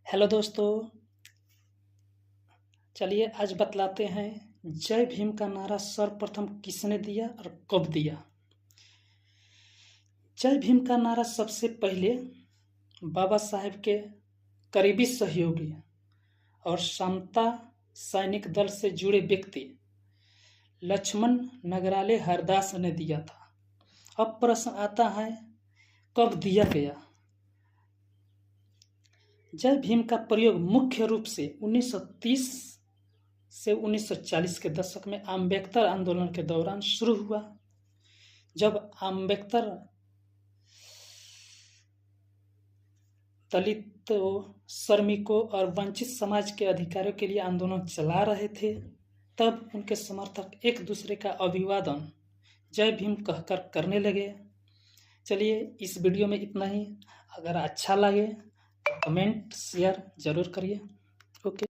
Hello दोस्तों, चलिए आज बतलाते हैं जय भीम का नारा सर्वप्रथम किसने दिया और कब दिया। जय भीम का नारा सबसे पहले बाबा साहेब के करीबी सहयोगी और समता सैनिक दल से जुड़े व्यक्ति लक्ष्मण नगराले हरदास ने दिया था। अब प्रश्न आता है कब दिया गया। जय भीम का प्रयोग मुख्य रूप से 1930 से 1940 के दशक में अम्बेडकर आंदोलन के दौरान शुरू हुआ, जब अम्बेडकर दलितों, श्रमिकों और वंचित समाज के अधिकारों के लिए आंदोलन चला रहे थे। तब उनके समर्थक एक दूसरे का अभिवादन जय भीम कहकर करने लगे। चलिए इस वीडियो में इतना ही। अगर अच्छा लगे तो कमेंट शेयर जरूर करिए। ओके।